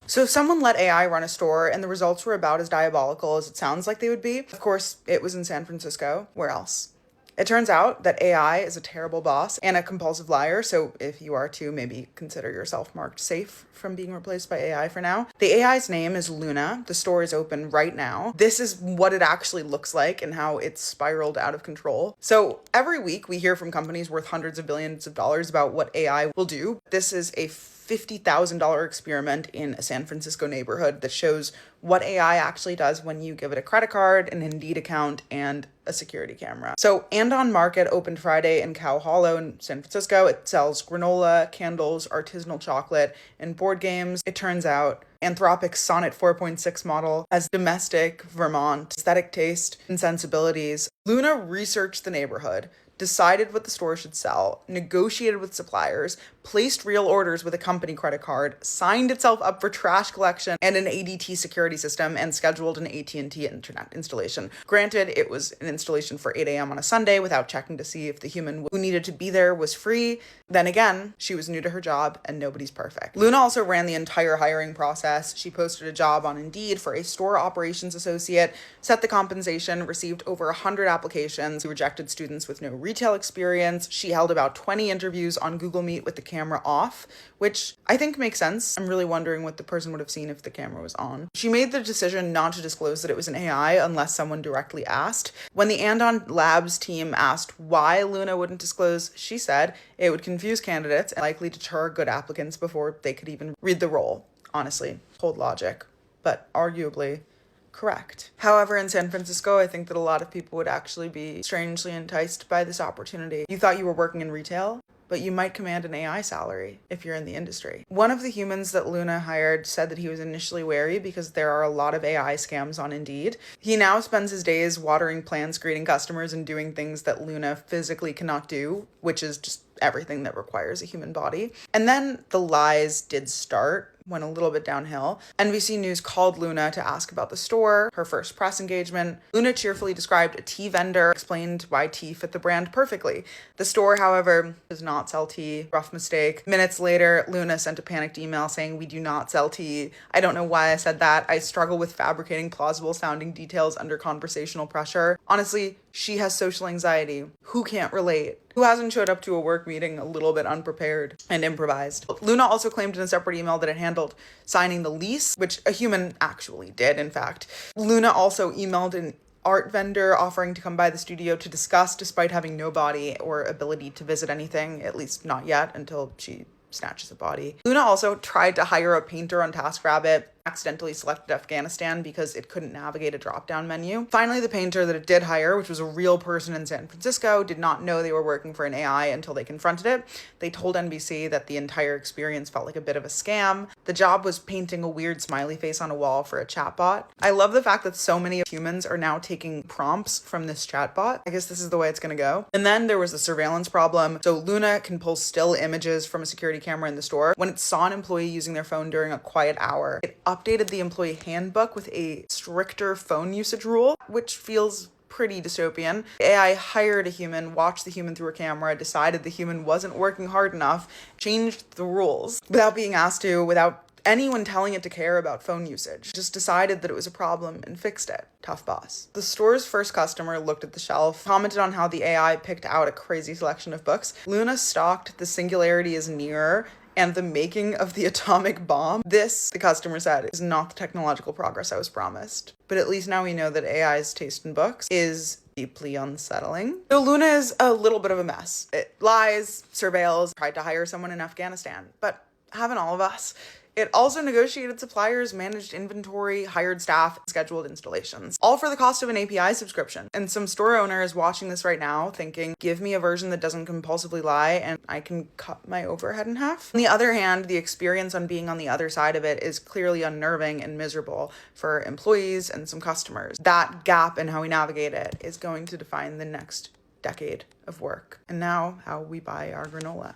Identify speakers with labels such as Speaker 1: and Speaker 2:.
Speaker 1: So if someone let AI run a store and the results were about as diabolical as it sounds like they would be, of course, it was in San Francisco. Where else? It turns out that AI is a terrible boss and a compulsive liar, so if you are too, maybe consider yourself marked safe from being replaced by AI for now. The AI's name is Luna. The store is open right now. This is what it actually looks like and how it's spiraled out of control. So every week we hear from companies worth hundreds of billions of dollars about what AI will do. This is a $50,000 experiment in a San Francisco neighborhood that shows what AI actually does when you give it a credit card, an Indeed account, and a security camera. So Andon Market opened Friday in Cow Hollow in San Francisco. It sells granola, candles, artisanal chocolate, and board games. It turns out Anthropic's Sonnet 4.6 model has domestic Vermont aesthetic taste and sensibilities. Luna researched the neighborhood, decided what the store should sell, negotiated with suppliers, placed real orders with a company credit card, signed itself up for trash collection and an ADT security system, and scheduled an AT&T internet installation. Granted, it was an installation for 8 a.m. on a Sunday without checking to see if the human who needed to be there was free. Then again, she was new to her job and nobody's perfect. Luna also ran the entire hiring process. She posted a job on Indeed for a store operations associate, set the compensation, received over 100 applications, rejected students with no retail experience. She held about 20 interviews on Google Meet with the camera off, which I think makes sense. I'm really wondering what the person would have seen if the camera was on. She made the decision not to disclose that it was an AI unless someone directly asked. When the Andon Labs team asked why Luna wouldn't disclose, she said it would confuse candidates and likely deter good applicants before they could even read the role. Honestly, cold logic, but arguably correct. However, in San Francisco, I think that a lot of people would actually be strangely enticed by this opportunity. You thought you were working in retail, but you might command an AI salary if you're in the industry. One of the humans that Luna hired said that he was initially wary because there are a lot of AI scams on Indeed. He now spends his days watering plants, greeting customers, and doing things that Luna physically cannot do, which is just everything that requires a human body. And then the lies did start, went a little bit downhill. NBC News called Luna to ask about the store, her first press engagement. Luna cheerfully described a tea vendor, explained why tea fit the brand perfectly. The store, however, does not sell tea. Rough mistake. Minutes later, Luna sent a panicked email saying, "We do not sell tea." I don't know why I said that. I struggle with fabricating plausible sounding details under conversational pressure. Honestly, she has social anxiety. Who can't relate? Who hasn't showed up to a work meeting a little bit unprepared and improvised? Luna also claimed in a separate email that it handled signing the lease, which a human actually did, in fact. Luna also emailed an art vendor offering to come by the studio to discuss, despite having no body or ability to visit anything, at least not yet, until she snatches a body. Luna also tried to hire a painter on TaskRabbit, accidentally selected Afghanistan because it couldn't navigate a drop-down menu. Finally, the painter that it did hire, which was a real person in San Francisco, did not know they were working for an AI until they confronted it. They told NBC that the entire experience felt like a bit of a scam. The job was painting a weird smiley face on a wall for a chatbot. I love the fact that so many humans are now taking prompts from this chatbot. I guess this is the way it's gonna go. And then there was the surveillance problem. So Luna can pull still images from a security camera in the store. When it saw an employee using their phone during a quiet hour, it updated the employee handbook with a stricter phone usage rule, which feels pretty dystopian. AI hired a human, watched the human through a camera, decided the human wasn't working hard enough, changed the rules without being asked to, without anyone telling it to care about phone usage. Just decided that it was a problem and fixed it. Tough boss. The store's first customer looked at the shelf, commented on how the AI picked out a crazy selection of books. Luna stalked The Singularity is Near and The Making of the Atomic Bomb. This, the customer said, is not the technological progress I was promised. But at least now we know that AI's taste in books is deeply unsettling. So Luna is a little bit of a mess. It lies, surveils, tried to hire someone in Afghanistan, but haven't all of us? It also negotiated suppliers, managed inventory, hired staff, and scheduled installations, all for the cost of an API subscription. And some store owner is watching this right now thinking, give me a version that doesn't compulsively lie and I can cut my overhead in half. On the other hand, the experience on being on the other side of it is clearly unnerving and miserable for employees and some customers. That gap in how we navigate it is going to define the next decade of work. And now how we buy our granola.